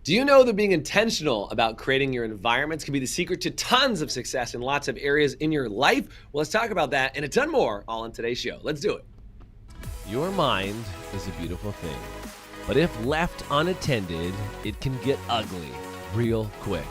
Do you know that being intentional about creating your environments can be the secret to tons of success in lots of areas in your life? Well, let's talk about that and a ton more all on today's show. Let's do it. Your mind is a beautiful thing, but if left unattended, it can get ugly real quick.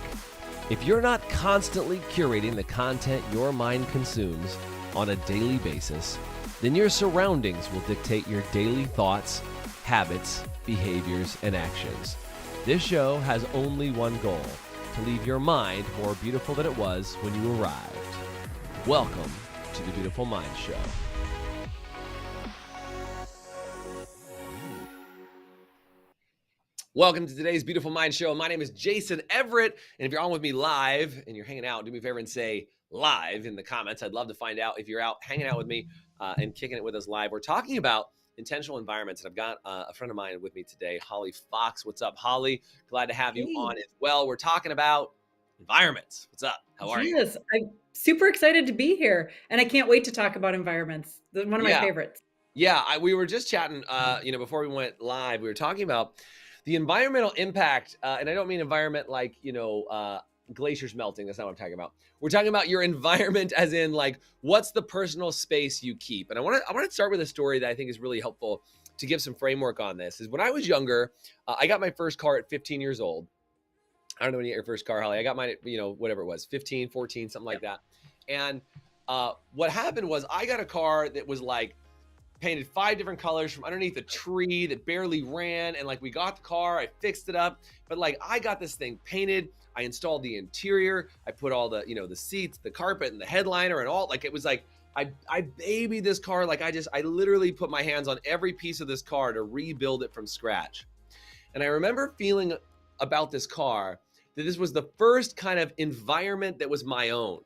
If you're not constantly curating the content your mind consumes on a daily basis, then your surroundings will dictate your daily thoughts, habits, behaviors, and actions. This show has only one goal: to leave your mind more beautiful than it was when you arrived. Welcome to the Beautiful Mind Show. Welcome to today's Beautiful Mind Show. My name is Jason Everett, and if you're on with me live and you're hanging out, do me a favor and say live in the comments. I'd love to find out if you're out hanging out with me and kicking it with us live. We're talking about intentional environments, and I've got a friend of mine with me today, Holly Fox. What's up, Holly? Glad to have you on as well. We're talking about environments. What's up? How are you? Yes, I'm super excited to be here, and I can't wait to talk about environments. One of my favorites. Yeah, we were just chatting, before we went live, we were talking about the environmental impact, and I don't mean environment like, glaciers melting. That's not what I'm talking about. We're talking about your environment as in like, what's the personal space you keep? And I want to start with a story that I think is really helpful to give some framework on this. Is when I was younger, I got my first car at 15 years old. I don't know when you got your first car, Holly. I got mine at, whatever it was, 15, 14, something like that. And what happened was I got a car that was like painted 5 different colors from underneath a tree that barely ran. And like, we got the car, I fixed it up, but like I got this thing painted. I installed the interior. I put all the, the seats, the carpet and the headliner and all, like, it was like, I babied this car. Like I literally put my hands on every piece of this car to rebuild it from scratch. And I remember feeling about this car that this was the first kind of environment that was my own.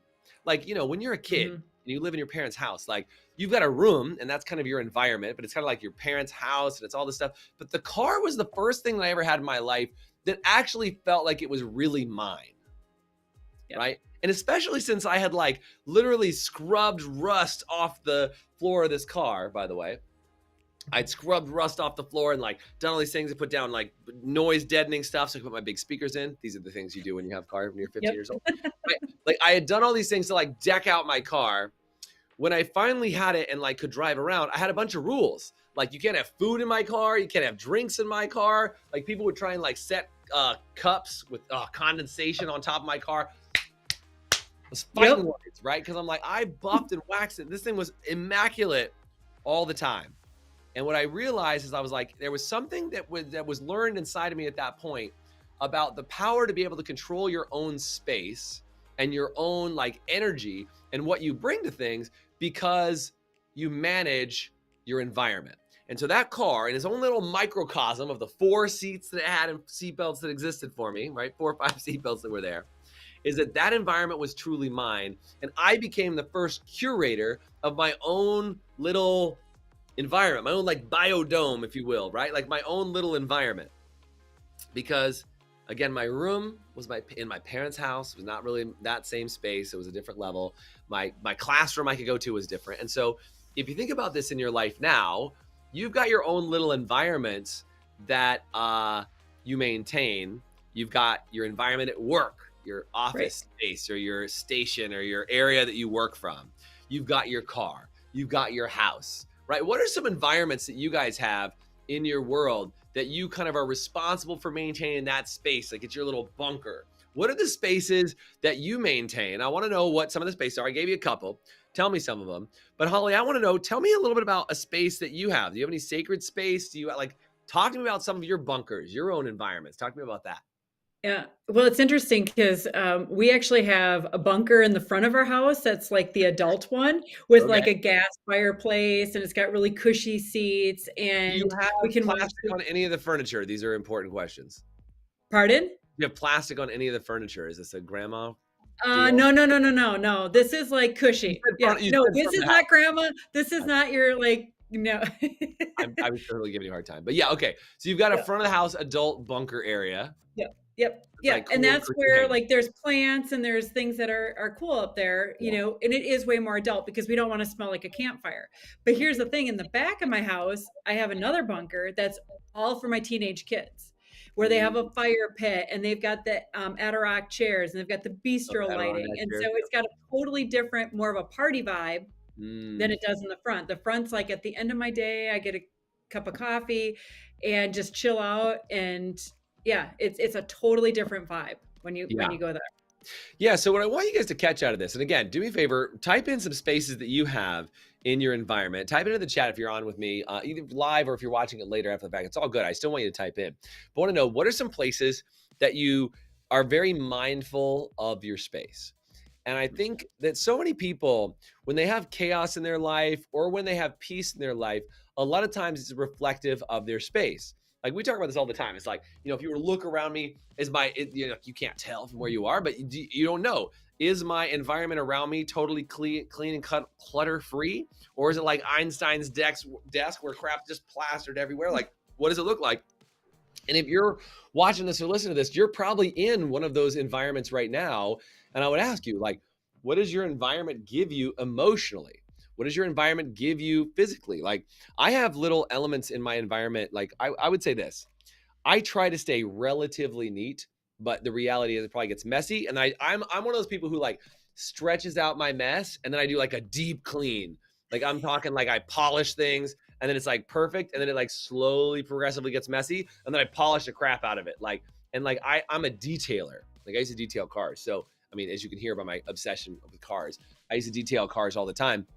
Like, when you're a kid and you live in your parents' house, like you've got a room and that's kind of your environment, but it's kind of like your parents' house and it's all this stuff. But the car was the first thing that I ever had in my life that actually felt like it was really mine, right? And especially since I had like literally scrubbed rust off the floor of this car, by the way. I'd scrubbed rust off the floor and like done all these things and put down like noise deadening stuff. So I could put my big speakers in. These are the things you do when you have a car when you're 15 years old. Right? Like I had done all these things to like deck out my car. When I finally had it and like could drive around, I had a bunch of rules. Like you can't have food in my car. You can't have drinks in my car. Like people would try and like set cups with condensation on top of my car. It was fighting words, right? Because I'm like, I buffed and waxed it. This thing was immaculate all the time. And what I realized is I was like, there was something that was learned inside of me at that point about the power to be able to control your own space and your own like energy and what you bring to things because you manage your environment. And so that car in its own little microcosm of the 4 seats that it had and seatbelts that existed for me, right? 4 or 5 seatbelts that were there, is that environment was truly mine. And I became the first curator of my own little environment, my own like biodome, if you will, right? Like my own little environment. Because again, my room was in my parents' house. It was not really that same space. It was a different level. My classroom I could go to was different. And so if you think about this in your life now, you've got your own little environments that you maintain. You've got your environment at work, your office space or your station or your area that you work from. You've got your car. You've got your house, right? What are some environments that you guys have in your world that you kind of are responsible for maintaining that space? Like it's your little bunker. What are the spaces that you maintain? I want to know what some of the spaces are. I gave you a couple. Tell me some of them. But Holly, I want to know, tell me a little bit about a space that you have. Do you have any sacred space? Do you talk to me about some of your bunkers, your own environments? Talk to me about that. Yeah. Well, it's interesting because we actually have a bunker in the front of our house that's like the adult one with like a gas fireplace, and it's got really cushy seats. And do you have plastic on any of the furniture? These are important questions. Pardon? Do you have plastic on any of the furniture? Is this a grandma? No. This is like cushy. This is not grandma. This is not your like, I was totally giving you a hard time. But yeah, okay. So you've got a front of the house adult bunker area. Yep. Yeah. Cool, and that's where like there's plants and there's things that are cool up there, and it is way more adult because we don't want to smell like a campfire. But here's the thing, in the back of my house, I have another bunker that's all for my teenage kids. where they have Mm, a fire pit and they've got the Adirondack chairs and they've got the love bistro that on lighting. that And chair. so it's got a totally different, more of a party vibe than Mm, it does in the front. The front's like at the end of my day, I get a cup of coffee and just chill out. And yeah, it's a totally different vibe when yeah. you go there. Yeah, so what I want you guys to catch out of this, and again, do me a favor, type in some spaces that you have in your environment. Type it into the chat if you're on with me, either live or if you're watching it later after the fact. It's all good. I still want you to type in. But I want to know, what are some places that you are very mindful of your space? And I think that so many people, when they have chaos in their life or when they have peace in their life, a lot of times it's reflective of their space. Like we talk about this all the time. It's like, if you were to look around me, you can't tell from where you are, but you don't know. Is my environment around me totally clean and clutter free? Or is it like Einstein's desk where crap's just plastered everywhere? Like, what does it look like? And if you're watching this or listening to this, you're probably in one of those environments right now. And I would ask you, like, what does your environment give you emotionally? What does your environment give you physically? Like, I have little elements in my environment. Like, I would say this: I try to stay relatively neat, but the reality is it probably gets messy. And I'm one of those people who like stretches out my mess and then I do like a deep clean. Like I'm talking like I polish things and then it's like perfect and then it like slowly progressively gets messy and then I polish the crap out of it. I'm a detailer. Like I used to detail cars. So I mean, as you can hear by my obsession with cars, I used to detail cars all the time.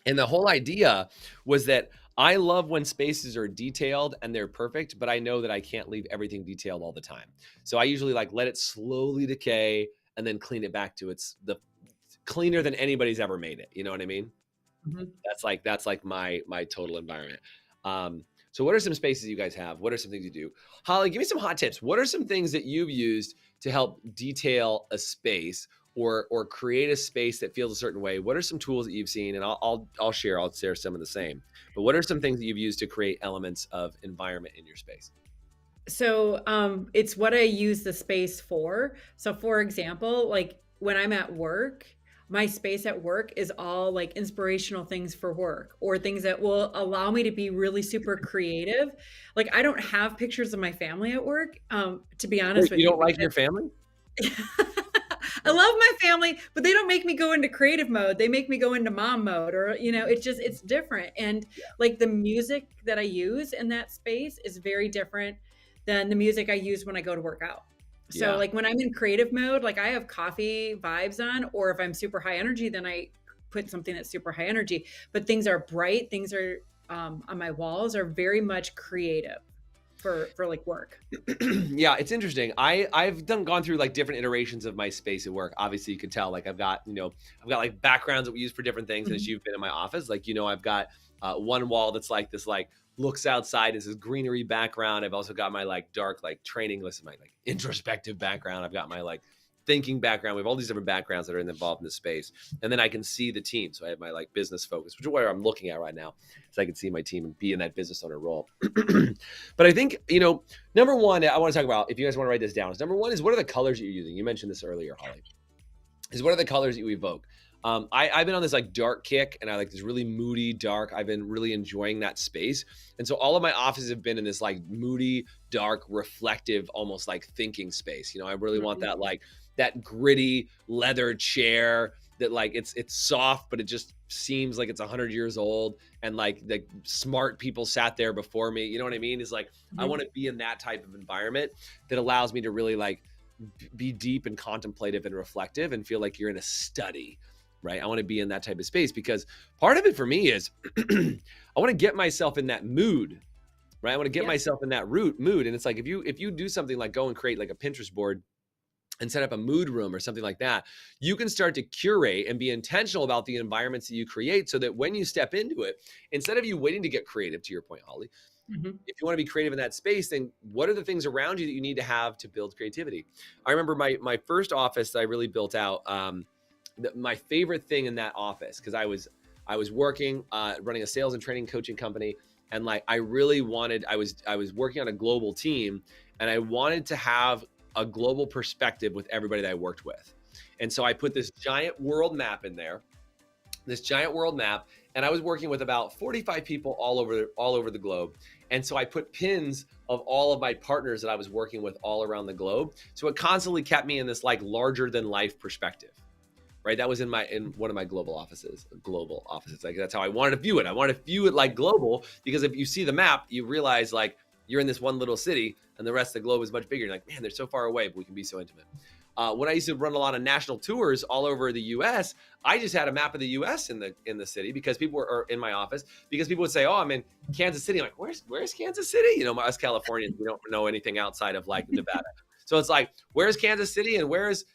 And the whole idea was that I love when spaces are detailed and they're perfect, but I know that I can't leave everything detailed all the time. So I usually like let it slowly decay and then clean it back to its the cleaner than anybody's ever made it. You know what I mean? Mhm. That's like my total environment. So what are some spaces you guys have? What are some things you do? Holly, give me some hot tips. What are some things that you've used to help detail a space or create a space that feels a certain way? What are some tools that you've seen? And I'll share some of the same. But what are some things that you've used to create elements of environment in your space? So it's what I use the space for. So for example, like when I'm at work, my space at work is all like inspirational things for work or things that will allow me to be really super creative. Like I don't have pictures of my family at work, to be honest Wait, with you you, don't like your family? I love my family, but they don't make me go into creative mode. They make me go into mom mode or, it's different. And like the music that I use in that space is very different than the music I use when I go to work out. So Yeah. like when I'm in creative mode, like I have coffee vibes on, or if I'm super high energy, then I put something that's super high energy. But things are bright, things are on my walls are very much creative for like work. Yeah, it's interesting. I've gone through like different iterations of my space at work. Obviously, you can tell like I've got like backgrounds that we use for different things. And as Mhm. you've been in my office, like I've got one wall that's like this like looks outside is this greenery background. I've also got my like dark like training list, my like introspective background. I've got my like thinking background. We have all these different backgrounds that are involved in the space, and then I can see the team. So I have my like business focus, which is where I'm looking at right now, so I can see my team and be in that business owner role. But I think number one, I want to talk about, if you guys want to write this down, is number one is what are the colors that you're using? You mentioned this earlier, Holly. Is what are the colors that you evoke? I've been on this like dark kick and I like this really moody dark. I've been really enjoying that space. And so all of my offices have been in this like moody, dark, reflective, almost like thinking space. I really want Mhm. that like that gritty leather chair that like it's soft, but it just seems like it's 100 years old. And like the smart people sat there before me. You know what I mean? Is like, I Mhm. want to be in that type of environment that allows me to really like be deep and contemplative and reflective and feel like you're in a study, right? I want to be in that type of space because part of it for me is I want to get myself in that mood, right? I want to get Yeah. myself in that mood. And it's like, if you do something like go and create like a Pinterest board and set up a mood room or something like that, you can start to curate and be intentional about the environments that you create so that when you step into it, instead of you waiting to get creative, to your point, Holly, Mhm. if you want to be creative in that space, then what are the things around you that you need to have to build creativity? I remember my first office that I really built out. My favorite thing in that office, because I was working running a sales and training coaching company, and like I really wanted, I was working on a global team, and I wanted to have a global perspective with everybody that I worked with, and so I put this giant world map in there, and I was working with about 45 people all over the globe. And so I put pins of all of my partners that I was working with all around the globe. So it constantly kept me in this like larger than life perspective, right? That was in one of my global offices. Like that's how I wanted to view it. I wanted to view it like global, because if you see the map, you realize like you're in this one little city and the rest of the globe is much bigger. You're like, man, they're so far away, but we can be so intimate. When I used to run a lot of national tours all over the U.S., I just had a map of the U.S. in the city, because people were in my office, because people would say, "Oh, I'm in Kansas City." I'm like, "Where's Kansas City?" You know, us Californians, we don't know anything outside of like Nevada. So it's like, where's Kansas City, and where's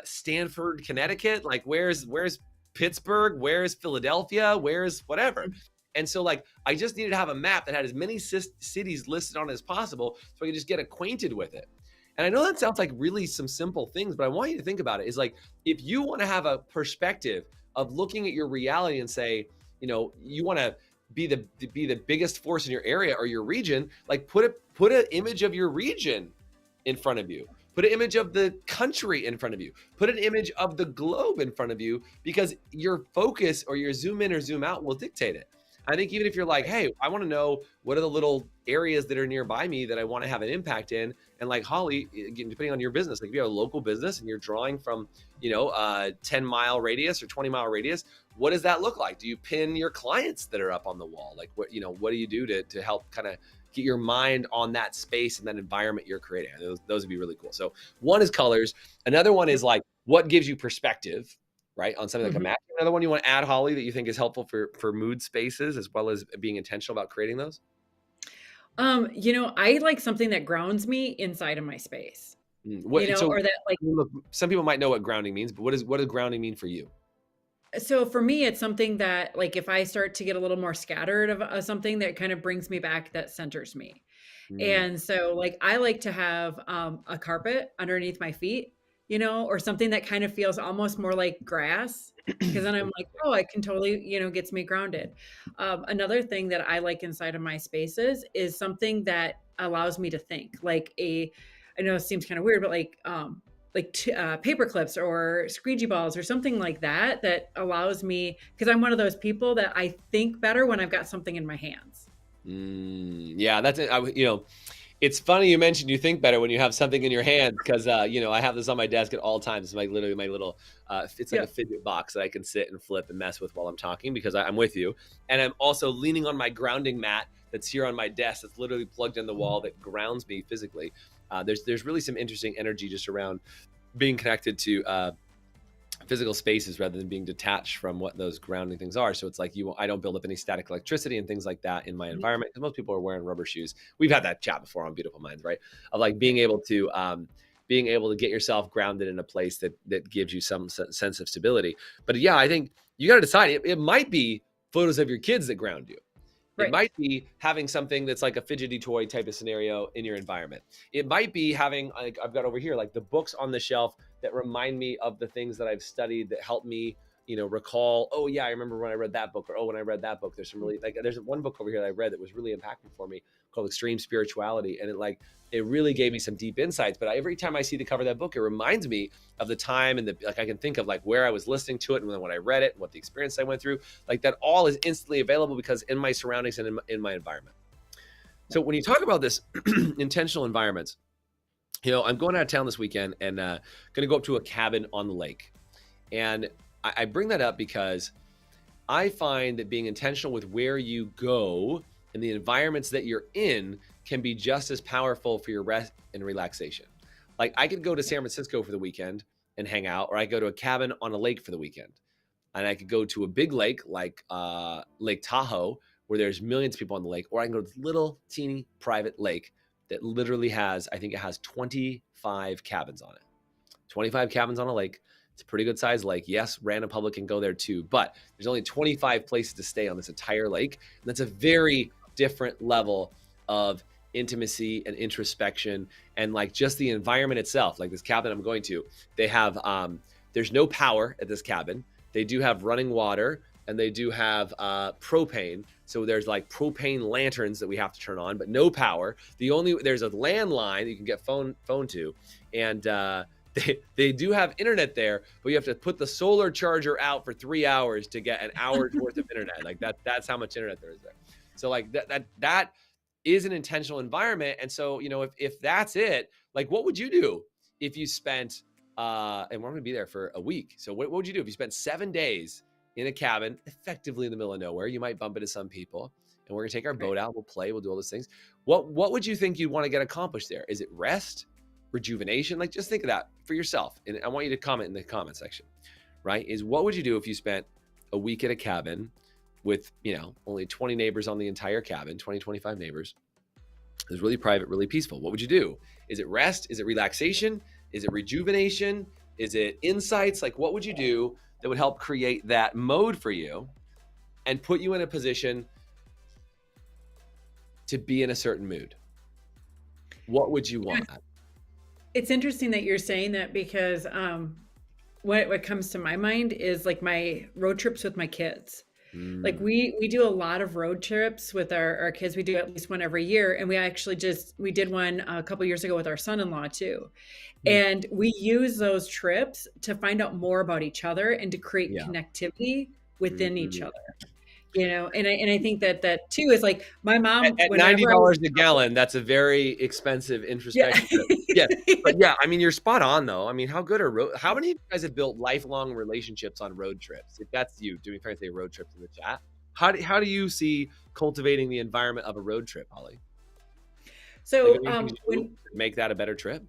Stanford, Connecticut? Like, where's Pittsburgh? Where's Philadelphia? Where's whatever? And so like, I just needed to have a map that had as many cities listed on it as possible, so I could just get acquainted with it. And I know that sounds like really some simple things, but I want you to think about it is like, if you want to have a perspective of looking at your reality and say, you know, you want to be the biggest force in your area or your region, like put an image of your region in front of you. Put an image of the country in front of you. Put an image of the globe in front of you, because your focus or your zoom in or zoom out will dictate it. I think even if you're like, hey, I want to know what are the little areas that are nearby me that I want to have an impact in. And like Holly, depending on your business, like if you have a local business and you're drawing from, 10-mile radius or 20-mile radius, what does that look like? Do you pin your clients that are up on the wall? Like what do you do to help kind of get your mind on that space and that environment you're creating? Those would be really cool. So one is colors. Another one is like, what gives you perspective, right? On something like a map. Another one you want to add, Holly, that you think is helpful for mood spaces, as well as being intentional about creating those? I like something that grounds me inside of my space, So or that like, look, some people might know what grounding means, but what does grounding mean for you? so for me, it's something that like, if I start to get a little more scattered of something, that kind of brings me back, that centers me. Mm. And so like, I like to have a carpet underneath my feet, or something that kind of feels almost more like grass. Because then I'm like, oh, I can totally, gets me grounded. Another thing that I like inside of my spaces is something that allows me to think. I know it seems kind of weird, but paper clips or squeegee balls or something like that, that allows me, because I'm one of those people that I think better when I've got something in my hands. Yeah, that's it. It's funny you mentioned you think better when you have something in your hand, because I have this on my desk at all times. It's like literally my little it's like a fidget box that I can sit and flip and mess with while I'm talking, because I'm with you. And I'm also leaning on my grounding mat that's here on my desk, that's literally plugged in the wall, that grounds me physically. There's really some interesting energy just around being connected to physical spaces rather than being detached from what those grounding things are. So it's like I don't build up any static electricity and things like that in my environment, because most people are wearing rubber shoes. We've had that chat before on Beautiful Minds, right? Of like being able to get yourself grounded in a place that gives you some sense of stability. But yeah, I think you got to decide. It might be photos of your kids that ground you. It might be having something that's like a fidgety toy type of scenario in your environment. It might be having, like I've got over here, like the books on the shelf that remind me of the things that I've studied, that help me, recall, oh yeah, I remember when I read that book, or oh, when I read that book. There's there's one book over here that I read that was really impactful for me, called Extreme Spirituality. And it really gave me some deep insights. But every time I see the cover of that book, it reminds me of the time, and I can think of like where I was listening to it, and when I read it, and what the experience I went through. Like that all is instantly available, because in my surroundings and in my environment. So when you talk about this intentional environments, I'm going out of town this weekend and going to go up to a cabin on the lake. And I bring that up because I find that being intentional with where you go and the environments that you're in can be just as powerful for your rest and relaxation. Like I could go to San Francisco for the weekend and hang out, or I go to a cabin on a lake for the weekend. And I could go to a big lake like Lake Tahoe, where there's millions of people on the lake, or I can go to this little teeny private lake that literally has, I think it has 25 cabins on it. 25 cabins on a lake. It's a pretty good sized lake. Yes, random public can go there too, but there's only 25 places to stay on this entire lake. And that's a very different level of intimacy and introspection, and like just the environment itself. Like this cabin I'm going to, they have, there's no power at this cabin. They do have running water, and they do have propane. So there's like propane lanterns that we have to turn on, but no power. There's a landline that you can get phone to, and they do have internet there, but you have to put the solar charger out for 3 hours to get an hour's worth of internet. Like that's how much internet there is there. So like that is an intentional environment. And so, if that's it, like what would you do if you spent and we're going to be there for a week. So what would you do if you spent 7 days in a cabin, effectively in the middle of nowhere? You might bump into some people, and we're going to take our boat out. We'll play. We'll do all those things. What would you think you'd want to get accomplished there? Is it rest, rejuvenation? Like, just think of that for yourself. And I want you to comment in the comment section, right? Is what would you do if you spent a week at a cabin with, only 20 neighbors on the entire cabin, 20, 25 neighbors? It was really private, really peaceful. What would you do? Is it rest? Is it relaxation? Is it rejuvenation? Is it insights? Like, what would you do that would help create that mode for you and put you in a position to be in a certain mood? What would you want? It's interesting that you're saying that, because what comes to my mind is like my road trips with my kids. Like we do a lot of road trips with our kids. We do at least one every year. And we did one a couple years ago with our son-in-law too. And we use those trips to find out more about each other and to create connectivity within each other. And I think that too is like my mom at $90 a gallon. That's a very expensive introspective trip. Yeah. But yeah, I mean, you're spot on though. I mean, how many of you guys have built lifelong relationships on road trips? If that's you, do me a favor, say road trips in the chat. How do you see cultivating the environment of a road trip, Holly? So make that a better trip?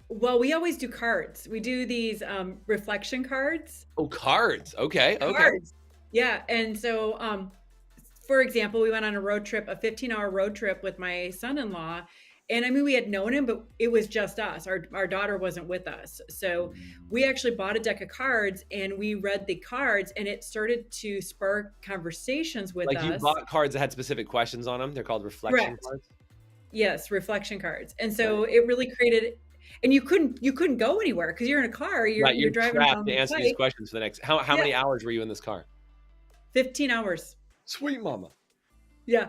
Well, we always do cards. We do these reflection cards. Oh, cards. Okay. Cards. Yeah. And so, for example, we went on a road trip, a 15-hour road trip with my son-in-law. And I mean, we had known him, but it was just us. Our daughter wasn't with us. So we actually bought a deck of cards and we read the cards, and it started to spark conversations with us. Like, you bought cards that had specific questions on them. They're called reflection cards. Yes, reflection cards. And so it really created, and you couldn't go anywhere because you're in a car. You're driving around to answer these questions for the next. How many hours were you in this car? 15 hours. Sweet mama. Yeah.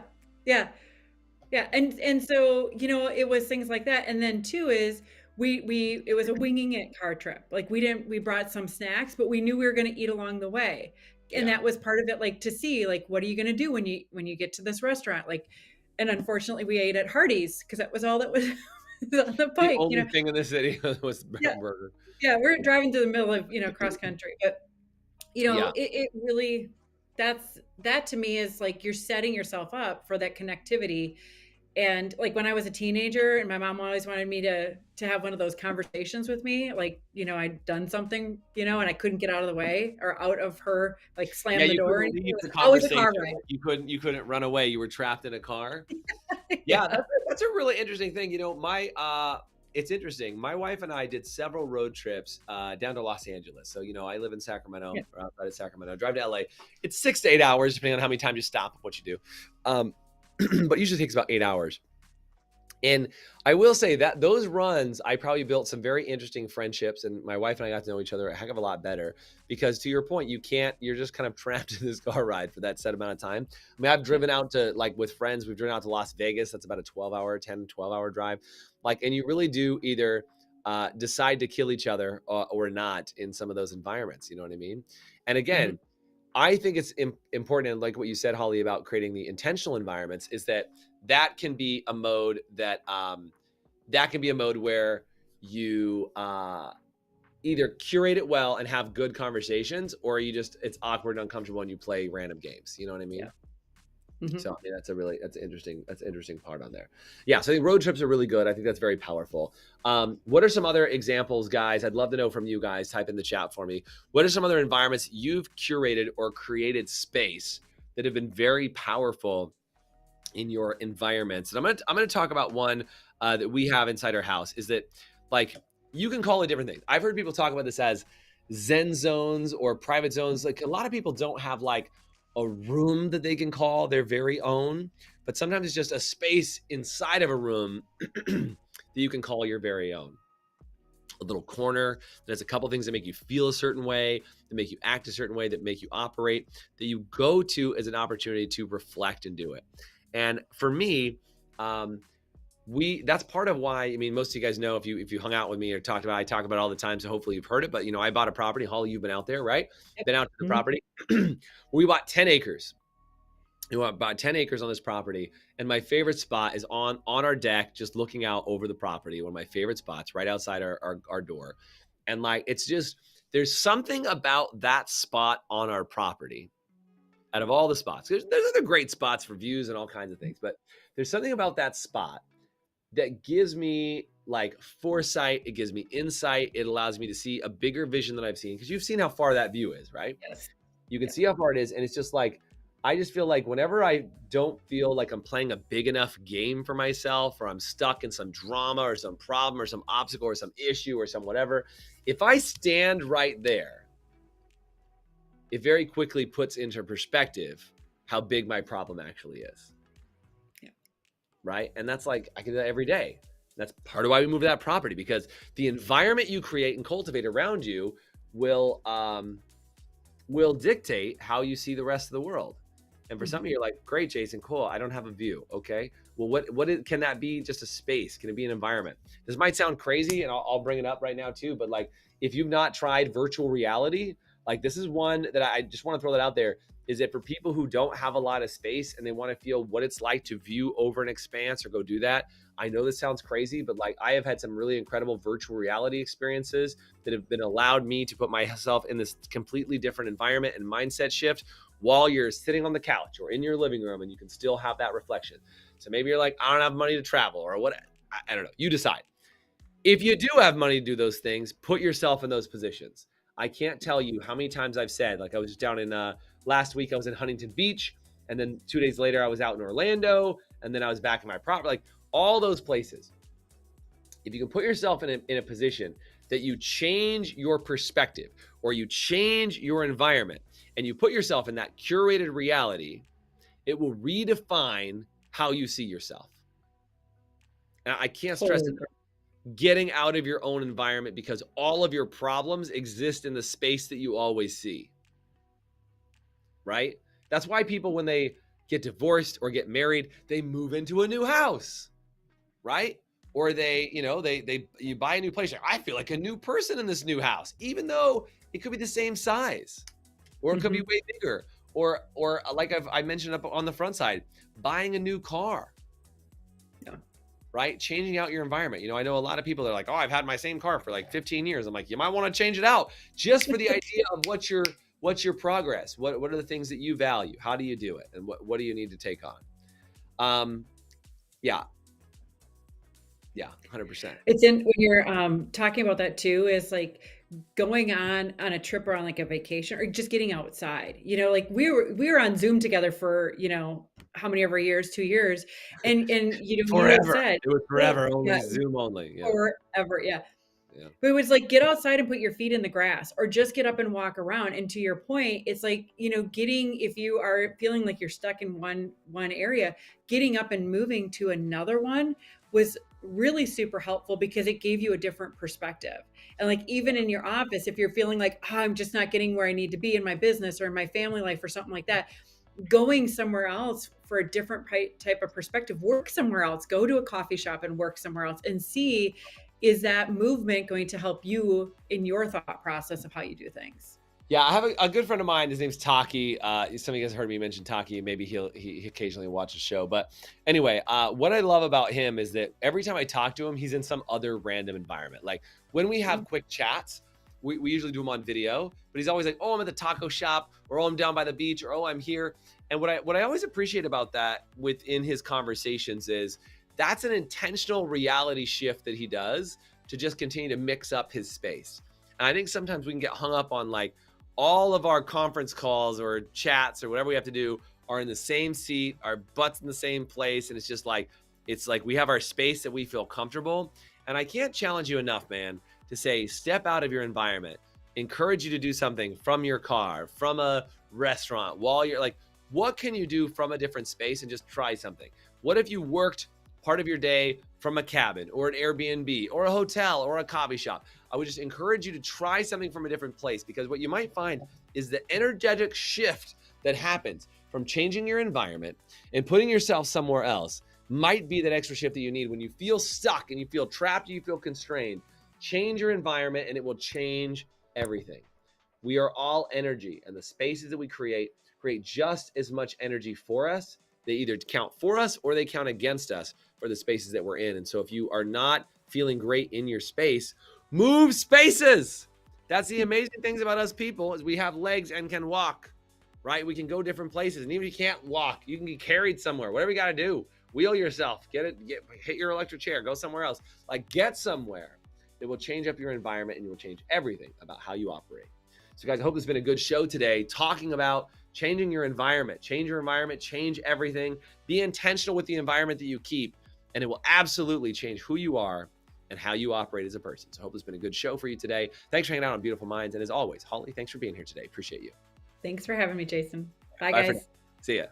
And so, it was things like that. And then two is it was a winging it car trip. Like we brought some snacks, but we knew we were going to eat along the way. And that was part of it, like to see, like, what are you going to do when you get to this restaurant? Like, and unfortunately we ate at Hardee's because that was all that was on the pike. The only thing in the city was burger. Yeah. We're driving to the middle of, cross country, but it really, that to me is like, you're setting yourself up for that connectivity. And like when I was a teenager and my mom always wanted me to have one of those conversations with me, like, I'd done something, and I couldn't get out of the way or out of her, like slam the door. And leave the conversation. You couldn't run away. You were trapped in a car. Yeah, that's a really interesting thing. It's interesting. My wife and I did several road trips down to Los Angeles. So, I live in Sacramento, or outside of Sacramento. I drive to LA. It's 6 to 8 hours, depending on how many times you stop and what you do. But usually takes about 8 hours. And I will say that those runs, I probably built some very interesting friendships, and my wife and I got to know each other a heck of a lot better, because to your point, you're just kind of trapped in this car ride for that set amount of time. I mean, I've driven out to, like, with friends, we've driven out to Las Vegas. That's about a 12 hour drive. Like, and you really do either decide to kill each other or not in some of those environments. You know what I mean? And again, I think it's important, and like what you said, Holly, about creating the intentional environments, is that can be a mode where you either curate it well and have good conversations, or it's awkward and uncomfortable and you play random games. You know what I mean? Yeah. So I mean, that's an interesting part on there. Yeah. So I think road trips are really good. I think that's very powerful. What are some other examples, guys? I'd love to know from you guys. Type in the chat for me. What are some other environments you've curated or created space that have been very powerful in your environments? And I'm going to talk about one that we have inside our house. Is that, like, you can call it different things. I've heard people talk about this as Zen zones or private zones. Like, a lot of people don't have like a room that they can call their very own, but sometimes it's just a space inside of a room that you can call your very own. A little corner that has a couple things that make you feel a certain way, that make you act a certain way, that make you operate, that you go to as an opportunity to reflect and do it. And for me, that's part of why, I mean, most of you guys know, if you hung out with me or I talk about it all the time, so hopefully you've heard it, but I bought a property. Holly, you've been out there, right? Been out to the property. We bought 10 acres. We want about 10 acres on this property. And my favorite spot is on our deck, just looking out over the property. One of my favorite spots right outside our door. And like, it's just, there's something about that spot on our property out of all the spots. There's other great spots for views and all kinds of things, but there's something about that spot that gives me like foresight. It gives me insight. It allows me to see a bigger vision than I've seen, because you've seen how far that view is, right? Yes. You can see how far it is. And it's just like, I just feel like whenever I don't feel like I'm playing a big enough game for myself, or I'm stuck in some drama or some problem or some obstacle or some issue or some whatever, if I stand right there, it very quickly puts into perspective how big my problem actually is. Yeah. Right? And that's like, I can do that every day. That's part of why we move to that property, because the environment you create and cultivate around you will dictate how you see the rest of the world. And for some of you, you're like, great, Jason, cool. I don't have a view. Okay. Well, can that be? Just a space? Can it be an environment? This might sound crazy, and I'll bring it up right now too. But like, if you've not tried virtual reality, like this is one that I just want to throw that out there, is that for people who don't have a lot of space and they want to feel what it's like to view over an expanse or go do that. I know this sounds crazy, but like, I have had some really incredible virtual reality experiences that have been allowed me to put myself in this completely different environment and mindset shift while you're sitting on the couch or in your living room, and you can still have that reflection. So maybe you're like, I don't have money to travel, or what, I don't know. You decide. If you do have money to do those things, put yourself in those positions. I can't tell you how many times I've said, like I was just down in, last week I was in Huntington Beach, and then 2 days later I was out in Orlando, and then I was back in my property, like all those places. If you can put yourself in a position that you change your perspective or you change your environment and you put yourself in that curated reality, it will redefine how you see yourself. And I can't stress it. Getting out of your own environment, because all of your problems exist in the space that you always see. Right? That's why people, when they get divorced or get married, they move into a new house. Right? Or you buy a new place. Like, I feel like a new person in this new house, even though it could be the same size, or it could be way bigger, or like I mentioned up on the front side, buying a new car. Yeah. Right? Changing out your environment. I know a lot of people are like, oh, I've had my same car for like 15 years. I'm like, you might want to change it out just for the idea of what's your progress. What are the things that you value? How do you do it? And what do you need to take on? Yeah. Yeah, 100%. It's when you're talking about that too, is like going on a trip or on like a vacation or just getting outside. Like we were on Zoom together for how many ever years, 2 years, and forever. You had said It was forever, yeah, Zoom only. Yeah. Forever, yeah. Yeah. But it was like, get outside and put your feet in the grass, or just get up and walk around. And to your point, it's like, if you are feeling like you're stuck in one area, getting up and moving to another one was really super helpful, because it gave you a different perspective. And like, even in your office, if you're feeling like, oh, I'm just not getting where I need to be in my business or in my family life or something like that, going somewhere else for a different type of perspective, work somewhere else, go to a coffee shop and work somewhere else, and see, is that movement going to help you in your thought process of how you do things? Yeah, I have a good friend of mine. His name's Taki. Some of you guys heard me mention Taki. Maybe he occasionally watches the show. But anyway, what I love about him is that every time I talk to him, he's in some other random environment. Like when we have quick chats, we usually do them on video. But he's always like, oh, I'm at the taco shop, or oh, I'm down by the beach, or oh, I'm here. And what I always appreciate about that within his conversations is that's an intentional reality shift that he does to just continue to mix up his space. And I think sometimes we can get hung up on like, all of our conference calls or chats or whatever we have to do are in the same seat, our butts in the same place. And it's like we have our space that we feel comfortable. And I can't challenge you enough, man, to say, step out of your environment, encourage you to do something from your car, from a restaurant, while you're like, what can you do from a different space, and just try something? What if you worked part of your day from a cabin or an Airbnb or a hotel or a coffee shop? I would just encourage you to try something from a different place, because what you might find is the energetic shift that happens from changing your environment and putting yourself somewhere else might be that extra shift that you need when you feel stuck and you feel trapped, you feel constrained. Change your environment and it will change everything. We are all energy, and the spaces that we create just as much energy for us. They either count for us or they count against us for the spaces that we're in. And so if you are not feeling great in your space, move spaces. That's the amazing things about us people, is we have legs and can walk, right? We can go different places. And even if you can't walk, you can be carried somewhere. Whatever you got to do, wheel yourself, hit your electric chair, go somewhere else. Like, get somewhere that will change up your environment, and you will change everything about how you operate. So guys, I hope this has been a good show today, talking about changing your environment. Change your environment, change everything. Be intentional with the environment that you keep, and it will absolutely change who you are and how you operate as a person. So I hope this has been a good show for you today. Thanks for hanging out on Beautiful Minds. And as always, Holly, thanks for being here today. Appreciate you. Thanks for having me, Jason. Bye guys. See ya.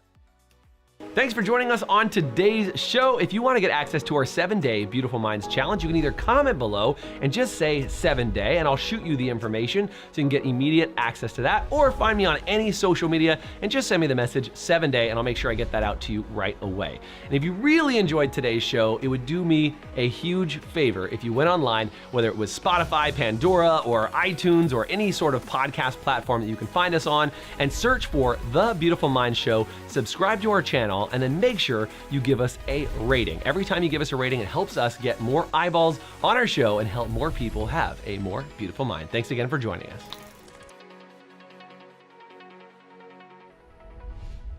Thanks for joining us on today's show. If you want to get access to our 7-day Beautiful Minds Challenge, you can either comment below and just say 7-day, and I'll shoot you the information so you can get immediate access to that, or find me on any social media and just send me the message 7-day, and I'll make sure I get that out to you right away. And if you really enjoyed today's show, it would do me a huge favor if you went online, whether it was Spotify, Pandora, or iTunes, or any sort of podcast platform that you can find us on, and search for The Beautiful Minds Show, subscribe to our channel, and then make sure you give us a rating. Every time you give us a rating, it helps us get more eyeballs on our show and help more people have a more beautiful mind. Thanks again for joining us.